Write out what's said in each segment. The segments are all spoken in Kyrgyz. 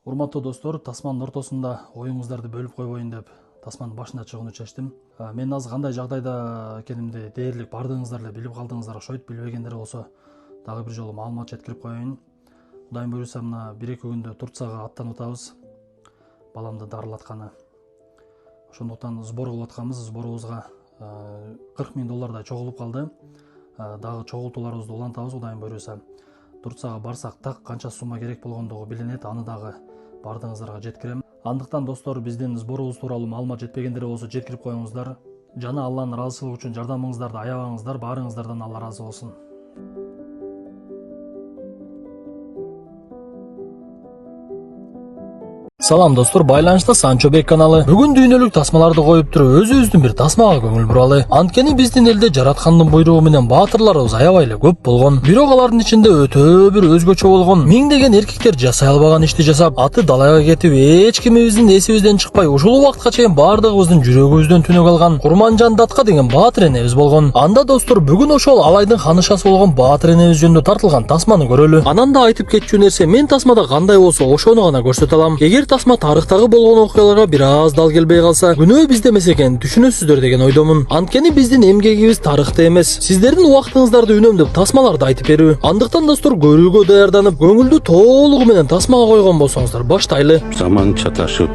Урматтуу достор, тасманын ортосунда оюңуздарды бөлүп койбойюн деп тасманын башына чыгууну чечтим. Мен азыр кандай жагдайда экенимди дээрлик бардыгыңыздар эле билип калдыңыздар окшойт. Билбегендер болсо дагы бир жолу маалымат жеткирип коеюн. Кудайым буйруса мына 1-2 күндө Турцияга аттанып атабыз. Баламды дарылатканы. Ошондуктан сбор кылып атканбыз. Сборубузга $40,000 чогулуп калды. Дагы чогултууларыбызды улантабыз Кудайым буйруса. Турцияга барсак так канча сумма керек болгондугу билинет, аны дагы бардыгыңыздарга жеткирем. Андыктан достор, биздин сборубуз тууралуу маалымат жетпегендер болсо жеткирип коюңуздар. Жана Алланын ыраазычылыгы үчүн жардамыңыздарды аябаңыздар, баарыңыздардан Алла ыраазы болсун. Салам достор, байланышта Санчобек каналы. Бүгүн дүйнөлүк тасмаларды коюп туруп, өзүбүздүн бир тасмага көңүл буралы. Анткени биздин элде жараткандын буйругу менен баатырларыбыз аябай эле көп болгон. Бирок алардын ичинде өтө бир өзгөчө болгон, миңдеген эркектер жасай албаган ишти жасап, аты далайга кетип, эч кимибиздин эсибизден чыкпай, ушул убакытка чейин бардыгыбыздын жүрөгүбүздөн түнөк алган Курманжан Датка деген баатыр энебиз болгон. Анда достор, бүгүн ошол Алайдын ханышасы болгон баатыр энебиз жөнүндө тартылган тасманы көрөлү. Анан да айтып кетчү нерсе, мен тасмада кандай болсо ошону гана көрсөтө алам. Эгер тасма тарыхтагы болгон окуяларга бир аз дал келбей калса, күнөө бизде эмес экен, түшүнөсүздөр деген ойдомун. Анткени биздин эмгегибиз тарыхта эмес, сиздердин убактыңыздарды үнөмдөп тасмаларды айтып берүү. Андыктан достор, көрүүгө даярданып, көңүлдү толугу менен тасмага койгон болсоңуздар, баштайлы. Заман чаташып,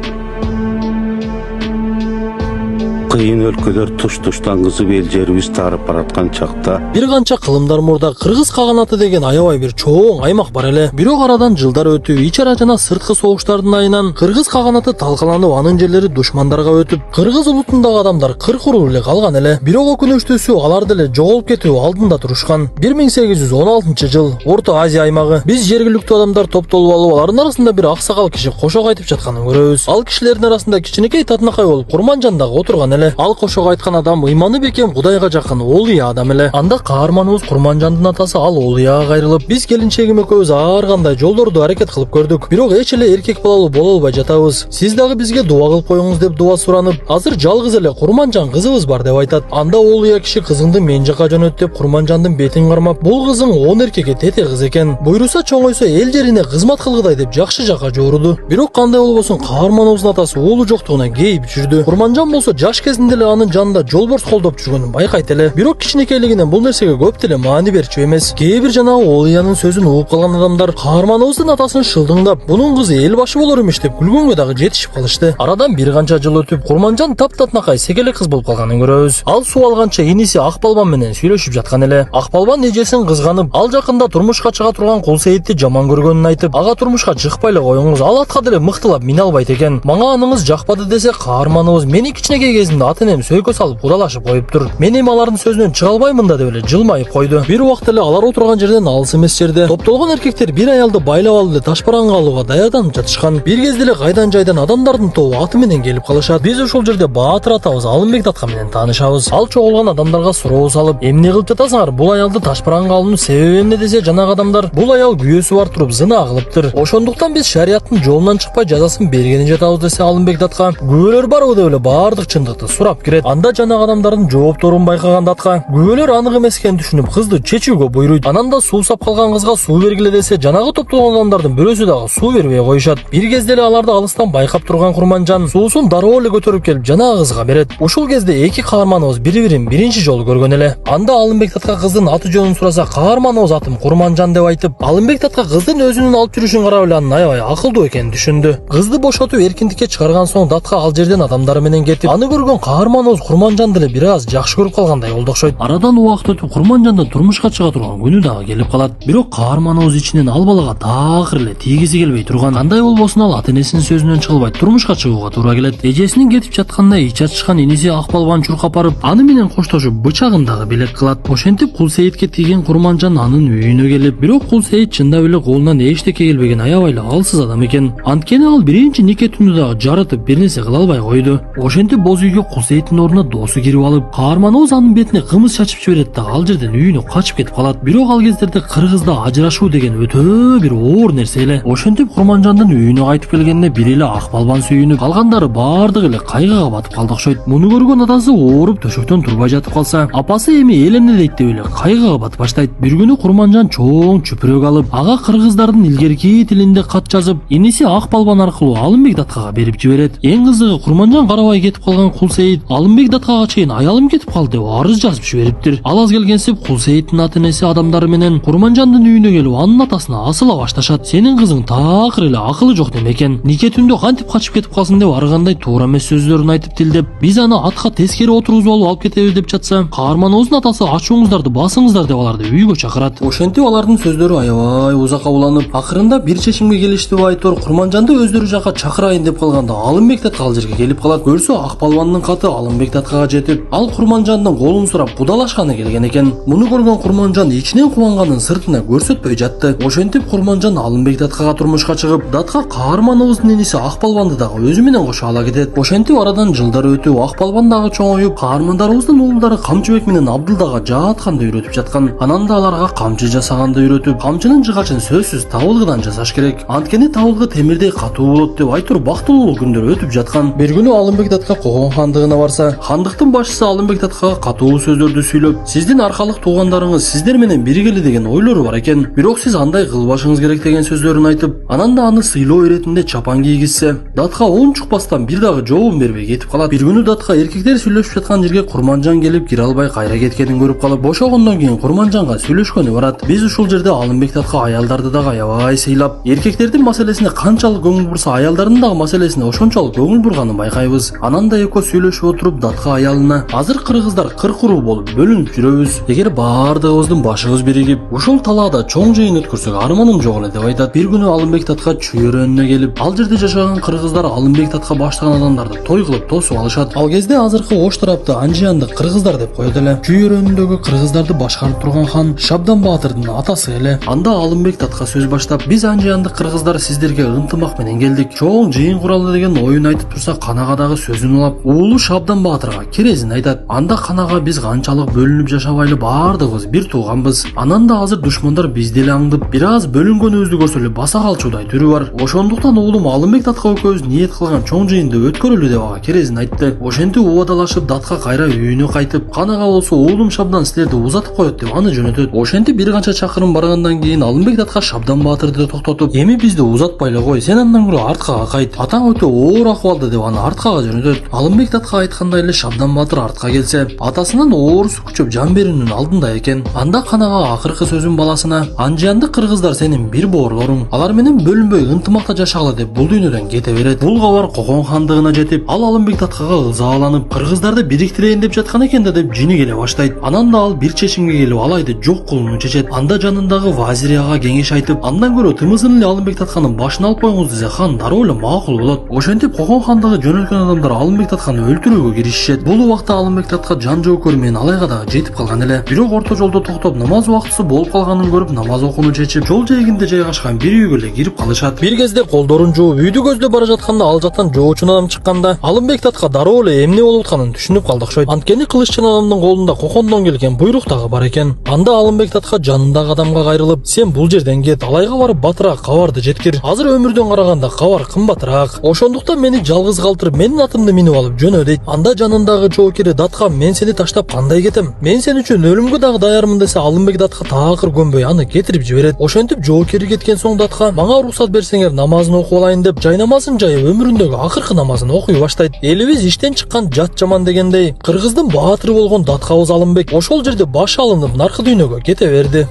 кыйын өлкөлөр туш-туштан кызып эл жерибиз таарып бараткан чакта бир канча кылымдар мурда Кыргыз каганаты деген аябай бир чоң аймак бар эле. Бирок арадан жылдар өтүп, ич ара жана сырткы согуштардын айынан Кыргыз каганаты талкаланып, анын жерлери душмандарга өтүп, Кыргыз улутундагы адамдар кырк уруп эле калган эле. Бирок өкүнүчтүүсү, алар деле жоголуп кетүү алдында турушкан. 1816-жыл Орто Азия аймагы. Биз жергиликтүү адамдар топтолуп алып, алардын арасында бир аксакал киши кошок айтып жатканын көрөбүз. Ал кишилердин арасында кичинекей татынакай болуп Курманжан дагы отурган эле. Ал кошок айткан адам ыйманы бекем, Кудайга жакын олуя адам эле. Анда каарманыбыз Курманжандын атасы ал олуяга кайрылып, биз келинчегим экөөбүз ар кандай жолдорду аракет кылып көрдүк. Бирок эч эле эркек балалуу боло албай жатабыз. Сиз дагы бизге дуа кылып коюңуз деп дуа суранып, азыр жалгыз эле Курманжан кызыбыз бар деп айтат. Анда олуя киши кызыңды мен жака жөнөт деп Курманжандын бетин кармап, бул кызың 10 эркекке тете кыз экен. Буйруса чоңойсо эл жерине кызмат кылгыдай деп жакшы жака жоруду. Бирок кандай болбосун, каарманыбыздын атасы уулу жоктугуна кейип жүрдү. Курманжан болсо жаш кезинде эле анын жанында жолборс колдоп жүргөнүн байкайт эле. Бирок кичинекейлигинен бул нерсеге көп деле маани берчү эмес. Кээ бир жанагы олуянын сөзүн угуп калган адамдар каарманыбыздын атасын шылдыңдап, бунун кызы эл башы болор имиш деп күлгөнгө дагы жетишип калышты. Арадан бир канча жыл өтүп, Курманжан таптатнакай сегелек кыз болуп калганын көрөбүз. Ал суу алганча иниси Акбалбан менен сүйлөшүп жаткан эле. Акбалбан эжесин кызганып, ал жакында турмушка чыга турган Кулсейитти жаман көргөнүн айтып, ага турмушка чыкпай эле коюңуз, ал атка деле мыктылап мине албайт экен. Мага аныңыз жакпады десе, каарманыбыз мени кичинекей кезимде ата энем сөйкө салып кудалашып коюптур. Мен эми алардын сөзүнөн чыга албаймын да деп эле жылмайып койду. Бир убакта эле алар отурган жерден алыс эмес жерде топтолгон эркектер бир аялды байлап алып эле ташбаранга алууга даярданып жатышкан. Бир кезде эле кайдан жайдан адамдардын тобу аты менен келип калышат. Биз ошол жерде баатыр атабыз Алымбек Датка менен таанышабыз. Ал чогулган адамдарга суроо салып, эмне кылып жатасыңар? Бул аялды ташбаранга алуунун себеби эмне десе, жанагы адамдар, бул аял күйөөсү бар туруп зына кылыптыр. Ошондуктан биз шарияттын жолунан чыкпай жазасын бергени жатабыз десе, Алымбек Датка күбөлөр барбы деп эле баардык чындыкты сурап кирет. Анда жанагы адамдардын жоопторун байкаган Датка күбөлөр анык эмес экенин түшүнүп, кызды чечүүгө буйруйт. Анан да суу сап калган кызга суу бергиле десе, жанагы топтолгон адамдардын бирөөсү дагы суу бербей коюшат. Бир кезде эле аларды алыстан байкап турган Курманжан суусун дароо эле көтөрүп келип жанагы кызга берет. Ушул кезде эки каарманыбыз бири-бирин биринчи жолу көргөн эле. Анда Алымбек Датка кыздын аты жөнүн сураса, каарманыбыз атым Курманжан деп айтып, Алымбек Датка кыздын өзүнүн алып жүрүшүн карап эле анын аябай акылдуу экенин түшүндү. Кызды бошотуп эркиндикке чыгарган соң Датка ал жерден адамдары менен кетип, аны көргөн каарманыбыз Курманжан деле бир аз жакшы көрүп калгандай болду окшойт. Арадан убакыт өтүп, Курманжандын турмушка чыга турган күнү дагы келип калат. Бирок каарманыбыз ичинен ал балага такыр эле тийгиси келбей турган. Кандай болбосун, ал ата энесинин сөзүнөн чыгылбай турмушка чыгууга туура келет. Эжесинин кетип жатканына ич ачышкан иниси Акбалбан чуркап барып, аны менен коштошуп бычагын дагы белек кылат. Ошентип Кулсейитке тийген Курманжан анын үйүнө келип, бирок Кулсейит чындап эле колунан эчтеке келбеген аябай эле алсыз адам экен. Анткени ал биринчи нике түнү дагы жарытып бир нерсе кыла албай койду. Ошентип боз үйгө Кулсейиттин ордуна досу кирип алып, каарманыбыз анын бетине кымыз чачып жиберет да ал жерден үйүнө качып кетип калат. Бирок ал кездерде кыргызда ажырашуу деген өтө бир оор нерсе эле. Ошентип Курманжандын үйүнө кайтып келгенде бир эле ак балбан сүйүнүп, калгандары баардыгы эле кайгыга батып калды окшойт. Муну көргөн атасы ооруп төшөктөн турбай жатып калса, апасы эми элене дейт деп эле кайгыга батып баштайт. Бир күнү Курманжан чоң чүпүрөк алып, ага кыргыздардын илгерки тилинде кат жазып, иниси ак балбан аркылуу Алымбек Даткага берип жиберет. Эң кызыгы Курманжан карабай кетип калган Кулсейит Алымбек Даткага чейин аялым кетип калды деп арыз жазып жибериптир. Ал аз келгенсип Кулсейиттин ата энеси адамдары менен Курманжандын үйүнө келип анын атасына асыла башташат. Сенин кызың такыр эле акылы жок неме Нике түндө кантип качып кетип калсын деп ары кандай туура эмес сөздөрүн айтып тилдеп, биз аны атка тескери отургузуп алып кетебиз деп жатса, каарманыбыздын атасы ачууңуздарды басыңыздар деп аларды үйгө чакырат. Ошентип алардын сөздөрү аябай узакка уланып, акырында бир чечимге келишти айтор Курманжанды өздөрү жака чакырайын деп калганда Алымбек Датка ал жерге келип калат. Көрсө ак балбандын каты Алымбек Даткага жетип, ал Курманжандын колун сурап будалашканы келген экен. Муну көргөн Курманжан ичинен кубанганын сыртына көрсөтпөй жатты. Ошентип Курманжан Алымбек Даткага турмушка чыгып, Датка каарманыбыздын иниси ак балбанды дагы өзү менен кошо ала кетет. Ошентип арадан жылдар өтүп, ак балбан дагы чоңоюп, каармандарыбыздын уулдары Камчыбек менен Абдылдага жаатканды үйрөтүп жаткан. Анан да аларга камчы жасаганды үйрөтүп, камчынын жыгачын сөзсүз табылгыдан жасаш керек. Анткени табылгы темирдей катуу болот деп айтор бактылуулуу күндөр өтүп жаткан. Бир күнү Алымбек Датка Когон хандыгына барса, хандыктын башчысы Алымбек Даткага катуу сөздөрдү сүйлөп, сиздин аркалык туугандарыңыз сиздер менен биргели деген ойлору бар экен. Бирок сиз андай кылбашыңыз керек деген сөздөрүн айтып, анан да аны сыйлоо иретинде чапан кийгизсе, Датка он чукпастан бир дагы жообун бербей кетип калат. Бир күнү Датка эркектер сүйлөшүп жаткан жерге Курманжан келип кире албай кайра кеткенин көрүп калып, бошогондон кийин Курманжанга сүйлөшкөнү барат. Биз ушул жерде Алымбек Датка аялдарды дагы аябай сыйлап, эркектердин маселесине канчалык көңүл бурса, аялдардын дагы маселесине ошончолук көңүл бурганын байкайбыз. Анан да экөө сүйлөшүп отуруп Датка аялына: "Азыр кыргыздар 40 урул болуп бөлүнүп жүрөбүз. Эгер баардыгыбыздын башыбыз биригип, ушул талаада чоң жыйын өткөрсөк арманым жок эле" деп айтат. Бир күнү Алымбек Датка чүйөрөнүнө келип, ал жерде жашаган кыргыздар Алымбек Датка баштаган адамдарды той кылып тосуп алышат. Ал кезде азыркы Ош тарапты Анжиянды кыргыздар деп коет эле. Чүйөрөнүндөгү кыргыздарды башкарып турган хан Шабдан Баатырдын атасы эле. Анда Алымбек Датка сөз баштап: "Биз Анжиянды кыргыздар сиздерге ынтымак менен келдик. Чоң жыйын куралы" деген оюн айтып турса, канага дагы сөзүн улап, уулу Шабдан Баатырга керезин айтат. Анда канага: "Биз канчалык бөлүнүп жашабайлы баардыгыбыз бир тууганбыз. Анан да азыр душмандар бизди эле аңдып, бир аз бөлүнгөнүбүздү көрсө эле баса калчудай түрү бар. Ошондуктан уулум Алымбек Датка экөөбүз ниет кылган чоң жыйынды өткөрөлү" деп ага керезин айтты. Ошентип убадалашып Датка кайра үйүнө кайтып, канага болсо уулум Шабдан силерди узатып коет деп аны жөнөтөт. Ошентип бир канча чакырым баргандан кийин Алымбек Датка Шабдан Баатырды токтотуп: "Эми бизди узатпайлы кой, сен андан көрө арткага кайт. Атаң өтө оор акыбалда" деп аны арткага жөнөтөт. Алымбек Датка айткандай эле Шабдан Баатыр артка келсе, атасынын оорусу күчөп жан берүүнүн алдында экен. Анда канага акыркы сөзүн баласына: "Анжиянды кыргыздар сенин бир боорлоруң. Алар менен бөлүнбөй ынтымакта жашагыла" деп бул дүйнөдөн кете берет. Бул кабар Когон хандыгына жетип, ал Алымбек Даткага ызаланып, кыргыздарды бириктирейин деп жаткан экен да деп жини келе баштайт. Анан да ал бир чечимге келип алайды жок кылууну чечет. Анда жанындагы вазири ага кеңеш айтып, андан көрө тымызын эле Алымбек Датканын башын алып коюңуз десе, хан дароо эле макул болот. Ошентип Когон хандыгы жөнөлткөн адамдар Алымбек Датканы өлтүрүүгө киришишет. Бул убакта Алымбек Датка жан жоокөр менен алайга дагы жетип калган эле. Бирок орто жолдо токтоп намаз убактысы болуп калганын көрүп, намаз окууну чечип, жол жээгинде жайгашкан бир үйгө эле кирип калышат. Бир кезде колдорун жууп, үйдү көздөп бара жатканда ал жактан жоочун адам чыкканда, Алымбек Датка дароо эле эмне болуп атканын түшүнүп калды окшойт. Анткени кылыччын адамдын колунда Кокондон келген буйрук дагы бар экен. Анда Алымбек Датка жанындагы адамга кайрылып: "Сен бул жерден кет, алайга барып батыраак кабарды жеткир. Азыр өмүрдөн караганда кабар кымбатыраак. Ошондуктан мени жалгыз калтырып, менин атымды минип алып жөнө" дейт. Анда жанындагы жоокери: "Датка, мен сени таштап кандай кетем? Мен сен үчүн өлүмгө дагы даярмын" десе, Алымбек Датка такыр көнбөй аны кетирип жиберет. Ошентип жоокери кеткен соң Датка: "Мага уруксат берсеңер, намазын окуп алайын" деп жай намазын жайып, өмүрүндөгү акыркы намазын окуй баштайт. Элибиз иштен чыккан жат жаман дегендей, кыргыздын баатыры болгон Даткабыз Алымбек ошол жерде башы алынып наркы дүйнөгө кете берди.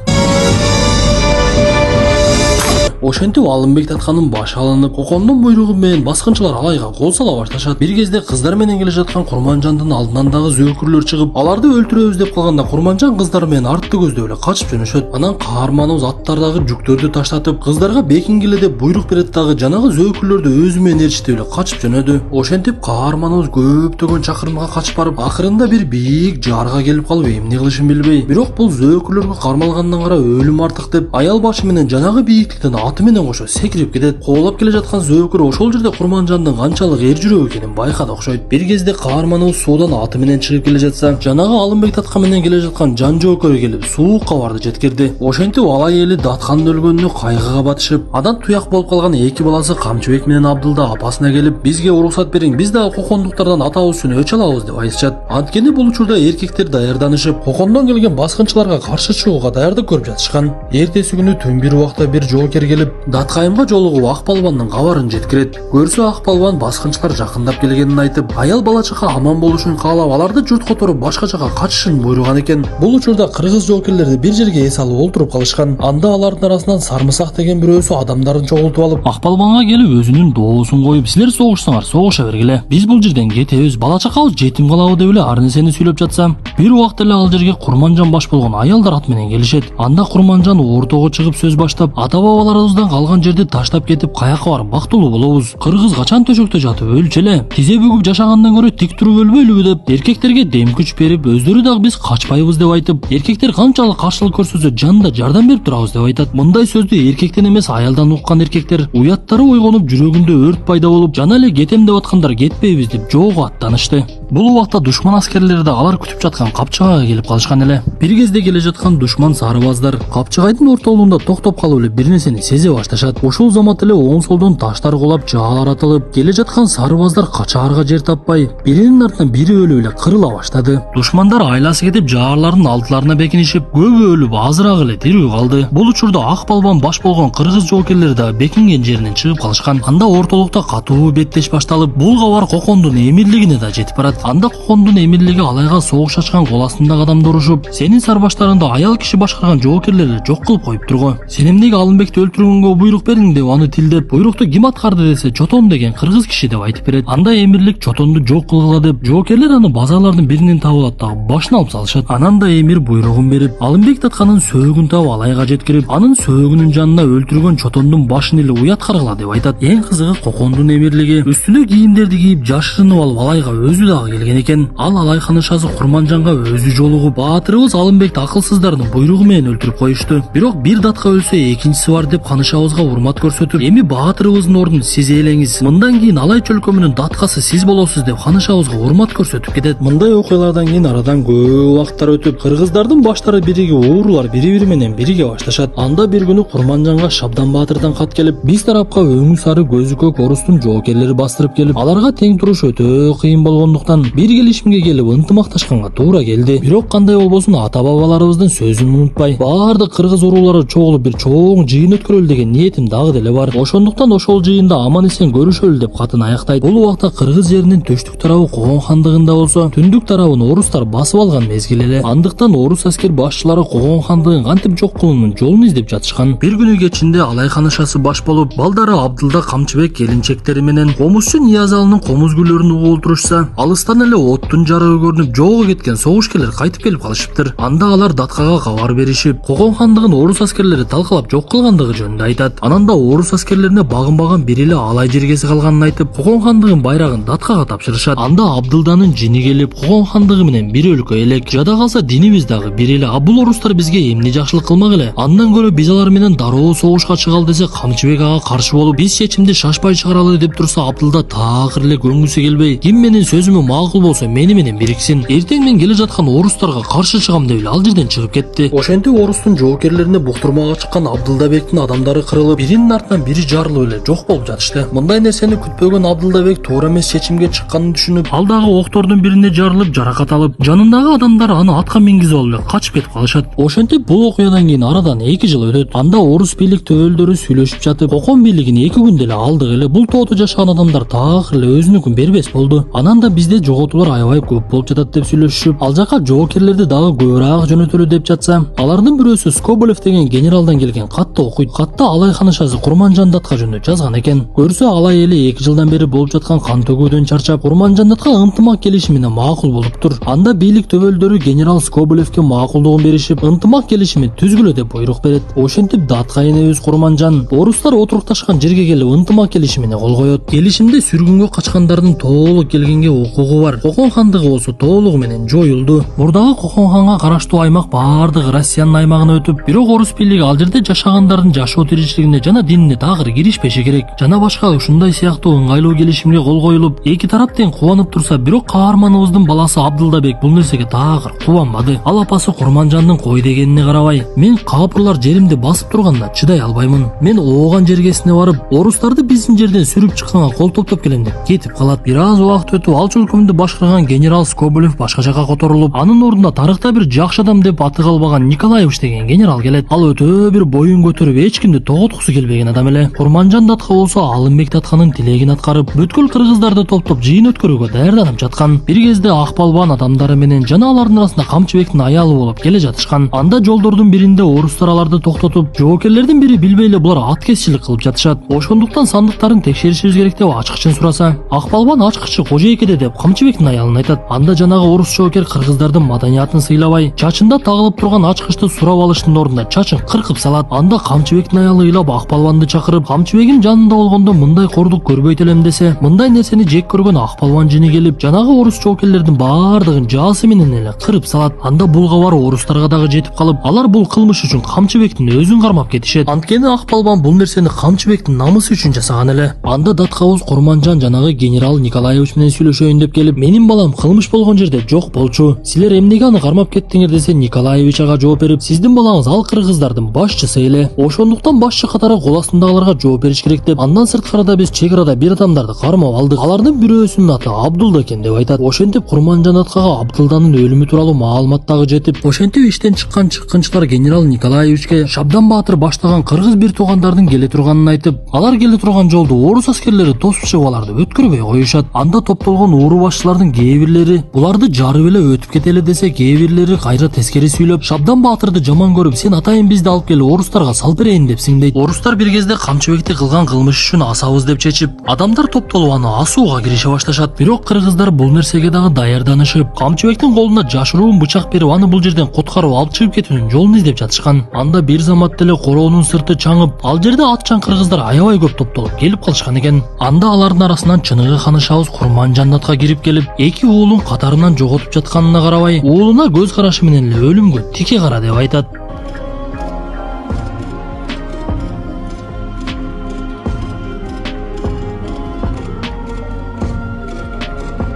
Ошентип Алымбек Датканын башы алынып, Кокондун буйругу менен баскынчылар алайга кол сала башташат. Бир кезде кыздар менен келе жаткан Курманжандын алдынан дагы зөөкүрлөр чыгып, аларды өлтүрөбүз деп калганда Курманжан кыздар менен артты көздөп эле качып жөнөшөт. Анан каарманыбыз аттардагы жүктөрдү таштатып, кыздарга бекингиле деп буйрук берет дагы жанагы зөөкүрлөрдү өзү менен ээрчитип эле качып жөнөдү. Ошентип каарманыбыз көптөгөн чакырымга качып барып, акырында бир бийик жаарга келип калып, эмне кылышын билбей, бирок бул зөөкүрлөргө кармалгандан кара өлүм артык деп аял башы менен жанагы бийиктиктен аты менен кошо секирип кетет. Коолап келе жаткан зөөкөр ошол жерде Курманжандын канчалык эр жүрөк экенин байкады окшойт. Бир кезде каарманыбыз суудан аты менен чыгып келе жатса, жанагы Алымбек Датка менен келе жаткан жан жоокөрү келип суук кабарды жеткирди. Ошентип алай эли Датканын өлгөнүнө кайгыга батышып, андан туяк болуп калган эки баласы Камчыбек менен Абдылда апасына келип, бизге уруксат бериң, биз дагы кокондуктардан атабыз үчүн өч алабыз деп айтышат. Анткени бул учурда эркектер даярданышып, кокондон келген баскынчыларга каршы чыгууга даярдык көрүп жатышкан. Эртеси күнү түн бир убакта бир жоокер келип, Даткайымга жолугуп Ак Палбандын кабарын жеткирет. Көрсө Ак Палбан баскынчылар жакындап келгенин айтып, аял бала чака аман болушун каалап, аларды журт которуп башка жака качышын буйруган экен. Бул учурда кыргыз жоокерлерди бир жерге эс алып олтуруп калышкан. Анда алардын арасынан Сармысак деген бирөөсү адамдарын чогултуп алып, Ак Палбанга келип өзүнүн доосун коюп, силер согушсаңар согуша бергиле. Биз бул жерден кетебиз, бала чакабыз жетим калабы деп эле ар нерсени сүйлөп жатса, бир убакта эле ал жерге Курманжан баш болгон аялдар ат менен келишет. Анда Курманжан ортого чыгып сөз баштап, ата бабаларыбыздан калган жерди таштап кетип каяка барып бактылуу болобуз? Кыргыз качан төшөктө жатып өлчү эле? Тизе бүгүп жашагандан көрө тик туруп өлбөйлүбү деп эркектерге дем күч берип, өздөрү дагы биз качпайбыз деп айтып, эркектер канчалык каршылык көрсөтсө жанында жардам берип турабыз деп айтат. Мындай сөздү эркектен эмес аялдан уккан эркектер уяттары ойгонуп, жүрөгүндө өрт пайда болуп, жана эле кетем деп аткандар кетпейбиз деп жоого аттанышты. Бул убакта душман аскерлери да алар күтүп жаткан Капчыгайга келип калышкан эле. Бир кезде келе жаткан душман сарыбаздар Капчыгайдын ортолугунда токтоп калып эле бир нерсени сезе башташат. Ошол замат эле оң солдон таштар кулап, жаалар атылып, келе жаткан сарыбаздар качаарга жер таппай, биринин артынан бири өлүп эле кырыла баштады. Душмандар айласы кетип, жаарлардын алдыларына бекинишип, көбү өлүп, азыраак эле тирүү калды. Бул учурда Ак Палбан баш болгон кыргыз жоокерлери да бекинген жеринен чыгып калышкан. Анда ортолукта катуу беттеш башталып, бул кабар Кокондун эмирлигине да жетип барат. Анда Кокондун эмирлиги алайга согуш ачкан кол астындагы адамдар урушуп, сенин сарбаштарыңды аял киши башкарган жоокерлер эле жок кылып коюптур го. Сен эмнеге Алымбекти өлтүргөнгө буйрук бериң деп аны тилдеп, буйрукту ким аткарды десе, Чотон деген кыргыз киши деп айтып берет. Анда эмирлик Чотонду жок кылгыла деп, жоокерлер аны базарлардын биринен таап алат да башын алып салышат. Анан да эмир буйругун берип, Алымбек Датканын сөөгүн таап алайга жеткирип, анын сөөгүнүн жанына өлтүргөн Чотондун башын эле уят каргыла деп айтат. Эң кызыгы Кокондун эмирлиги үстүнө кийимдерди кийип жашырынып алып алайга өзү дагы келген экен. Ал алай ханышасы Курманжанга өзү жолугуп, баатырыбыз Алымбекти акылсыздардын буйругу менен өлтүрүп коюшту. Бирок бир датка өлсө экинчиси бар деп ханышабызга урмат көрсөтүп, эми баатырыбыздын ордун сиз ээлеңиз, мындан кийин алай чөлкөмүнүн даткасы сиз болосуз деп ханышабызга урмат көрсөтүп кетет. Мындай окуялардан кийин арадан көп убакыттар өтүп, кыргыздардын баштары бириги уурулар бири-бири менен бириге башташат. Анда бир күнү Курманжанга Шабдан баатырдан кат келип, биз тарапка өңү сары көзү көк орустун жоокерлери бастырып келип, аларга тең туруш өтө кыйын болгондуктан бир келишимге келип ынтымакташканга туура келди. Бирок кандай болбосун ата бабаларыбыздын сөзүн унутпай, баардык кыргыз уруулары чогулуп бир чоң жыйын өткөрөлү деген ниетим дагы деле бар. Ошондуктан ошол жыйында аман эсен көрүшөлү деп катын аяктайт. Бул убакта кыргыз жеринин төштүк тарабы Когон хандыгында болсо, түндүк тарабын орустар басып алган мезгил эле. Андыктан орус аскер башчылары Когон хандыгын кантип жок кылуунун жолун издеп жатышкан. Бир күнү кечинде алай ханышасы баш болуп, балдары Абдылда, Камчыбек келинчектери менен комузчу Ниязалынын комуз гүлөрүн угултурушса, алыстан эле оттун жарыгы көрүнүп, жоого кеткен согушкерлер кайтып келип калышыптыр. Анда алар Даткага кабар беришип, Когон хандыгын орус аскерлери талкалап жок кылгандыгы жөнүндө айтат. Анан да орус аскерлерине багынбаган бир эле алай жергеси калганын айтып, Когон хандыгын байрагын Даткага тапшырышат. Анда Абдылданын жини келип, Когон хандыгы менен бир өлкө элек, жада калса динибиз дагы бир эле. А бул орустар бизге эмне жакшылык кылмак эле? Андан көрө биз алар менен дароо согушка чыгалы десе, Камчыбек ага каршы болуп, биз чечимди шашпай чыгаралы деп турса, Абдылда такыр эле көнгүсү келбей, ким менин сөзүмө макул болсо мени менен бириксин. Эртең мен келе жаткан орустарга каршы чыгам деп эле ал жерден чыгып кетти. Ошентип орустун жоокерлерине буктурмага чыккан Абдылдабектин адамдары кырылып, биринин артынан бири жарылып эле жок болуп жатышты. Мындай нерсени күтпөгөн Абдылдабек туура эмес чечимге чыкканын түшүнүп, ал дагы октордун бирине жарылып жаракат алып, жанындагы адамдар аны атка мингизип алып эле качып кетип калышат. Ошентип бул окуядан кийин арадан 2 жыл өтөт. Анда орус бийлик төбөлдөрү сүйлөшүп жатып, Кокон бийлигин 2 күндө эле алдык эле. Бул тоодо жашаган адамдар такыр эле өзүнүкүн бербес болду. Анан да бизде жоготуулар аябай көп болуп жатат деп сүйлөшүшүп, ал жака жоокерлерди дагы көбүрөөк жөнөтөлү деп жатса, алардын бирөөсү Скоболев деген генералдан келген катты окуйт. Катта алай ханышасы Курманжан Датка жөнүндө жазган экен. Көрсө алай эли 2 жылдан бери болуп жаткан кан төгүүдөн чарчап, Курманжан Датка ынтымак келишимине макул болуптур. Анда бийлик төбөлдөрү генерал Скоболевке макулдугун беришип, ынтымак келишимин түзгүлө деп буйрук берет. Ошентип Датка энебиз Курманжан орустар отурукташкан жерге келип ынтымак келишимине кол коет. Келишимде сүргүнгө качкандардын толук келгенге укугу бар. Кокон хандыгы болсо толугу менен жоюлду. Мурдагы Кокон ханга караштуу аймак баардыгы Россиянын аймагына өтүп, бирок орус бийлиги ал жерде жашагандардын жашоо сактоо тиричилигине жана динине такыр киришпеши керек жана башка ушундай сыяктуу ыңгайлуу келишимге кол коюлуп эки тарап тең кубанып турса, бирок каарманыбыздын баласы Абдылдабек бул нерсеге такыр кубанбады. Ал апасы Курманжандын кой дегенине карабай, мен капырлар жеримди басып турганда чыдай албаймын. Мен ооган жергесине барып, орустарды биздин жерден сүрүп чыкканга кол топтоп келем деп кетип калат. Бир аз убакыт өтүп, ал чөлкөмдү башкарган генерал Скобелев башка жака которулуп, анын ордуна тарыхта бир жакшы адам деп аты калбаган Николаевич деген генерал келет. Ал өтө бир боюн көтөрүп, эч кимди тоготкусу келбеген адам эле. Курманжан датка болсо Алымбек татканын тилегин аткарып, бүткүл кыргыздарды топтоп жыйын өткөрүүгө даярданып жаткан. Бир кезде ак балбан адамдары менен жана алардын арасында Камчыбектин аялы болуп келе жатышкан. Анда жолдордун биринде орустар аларды токтотуп, жоокерлердин бири билбей эле булар ат кесчилик кылып жатышат. Ошондуктан сандыктарын текшеришибиз керек деп ачкычын сураса, ак балбан ачкычы кожоекеде деп Камчыбектин аялын айтат. Анда жанагы орус жоокер кыргыздардын маданиятын сыйлабай, чачында тагылып турган ачкычты сурап алыштын ордуна чачын кыркып салат. Анда Камчыбектин аялы ыйлап ак балбанды чакырып, Камчыбегим жанында болгондо мындай кордук көрбөйт элем десе, мындай нерсени жек көргөн ак балбан жини келип, жанагы орус жоокерлердин баардыгын жаасы менен эле кырып салат. Анда бул кабар орустарга дагы жетип калып, алар бул кылмыш үчүн Камчыбектин өзүн кармап кетишет. Анткени ак балбан бул нерсени Камчыбектин намысы үчүн жасаган эле. Анда даткабыз Курманжан жанагы генерал Николаевич менен сүйлөшөйүн деп келип, менин балам кылмыш болгон жерде жок болчу. Силер эмнеге аны кармап кеттиңер десе, Николаевич ага жооп берип, сиздин балаңыз ал кыргыздардын башчысы эле. Ошондуктан башчы катары кол астындагыларга жооп бериш керек деп, андан сырткарыда биз чек арада бир адамдарды кармап алдык. Алардын бирөөсүнүн аты Абдулда экен деп айтат. Ошентип Курманжан аткага Абдылданын өлүмү тууралуу маалымат дагы жетип, ошентип иштен чыккан чыккынчылар генерал Николаевичке Шабдан Баатыр баштаган кыргыз бир туугандардын келе турганын айтып, алар келе турган жолду орус аскерлери тосуп чыгып аларды өткөрбөй коюшат. Анда топтолгон ууру башчылардын кээ бирлери буларды жарып эле өтүп кетели десе, кээ бирлери кайра тескери сүйлөп, Шабдан Баатырды жаман көрүп, сен атайын бизди алып келип орустарга салып берейин депсиң дейт. Орустар бир кезде Камчыбекти кылган кылмыш үчүн асабыз деп чечип, адамдар топтолуп аны асууга кирише башташат. Бирок кыргыздар бул нерсеге дагы даярданышып, Камчыбектин колуна жашыруун бычак берип, аны бул жерден куткарып алып чыгып кетүүнүн жолун издеп жатышкан. Анда бир замат деле короонун сырты чаңып, ал жерде атчан кыргыздар аябай көп топтолуп келип калышкан экен. Анда алардын арасынан чыныгы ханышабыз Курманжан датка кирип келип, эки уулун катарынан жоготуп жатканына карабай, уулуна көз карашы менен эле өлүмгө тике кара деп айтат.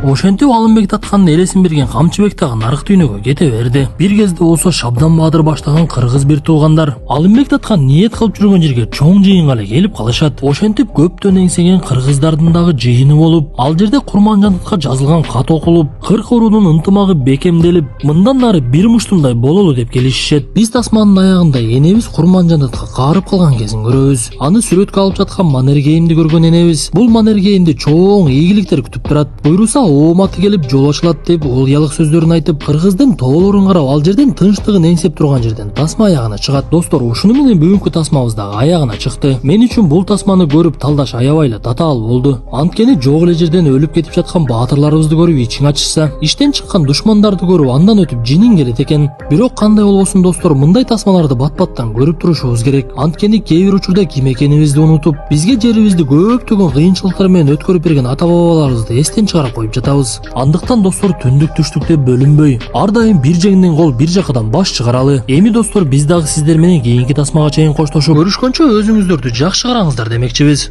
Ошентип Алымбек таткандын элесин берген Камчыбек дагы нарык дүйнөгө кете берди. Бир кезде болсо Шабдан Баатыр баштаган кыргыз бир туугандар Алымбек таткан ниет кылып жүргөн жерге чоң жыйынга эле келип калышат. Ошентип көптөн эңсеген кыргыздардын дагы жыйыны болуп, ал жерде Курманжан датка жазылган кат окулуп, 40 уруунун ынтымагы бекемделип, мындан ары бир муштумдай бололу деп келишишет. Биз тасманын аягында энебиз Курманжан датка каарып калган кезин көрөбүз. Аны сүрөткө алып жаткан Манергейимди көргөн энебиз, бул Манергейимди чоң ийгиликтер күтүп турат. Буйруса ооматы келип жол ачылат деп уялык сөздөрүн айтып, кыргыздын тоолорун карап, ал жерден тынчтыгын эңсеп турган жерден тасма аягына чыгат. Достор, ушуну менен бүгүнкү тасмабыз дагы аягына чыкты. Мен үчүн бул тасманы көрүп талдаш аябай эле татаал болду. Анткени жок эле жерден өлүп кетип жаткан баатырларыбызды көрүп ичиң ачышса, иштен чыккан душмандарды көрүп андан өтүп жинин келет экен. Бирок кандай болбосун достор, мындай тасмаларды бат-баттан көрүп турушубуз керек. Анткени кээ бир учурда ким экенибизди унутуп, бизге жерибизди көптөгөн кыйынчылыктар менен өткөрүп берген ата бабаларыбызды эстен чыгарып коюп жатабыз. Андыктан достор, түндүк түштүк деп бөлүнбөй, ар дайым бир жеңден кол бир жакадан баш чыгаралы. Эми достор, биз дагы сиздер менен кийинки тасмага чейин коштошуп, көрүшкөнчө өзүңүздөрдү жакшы караңыздар демекчибиз.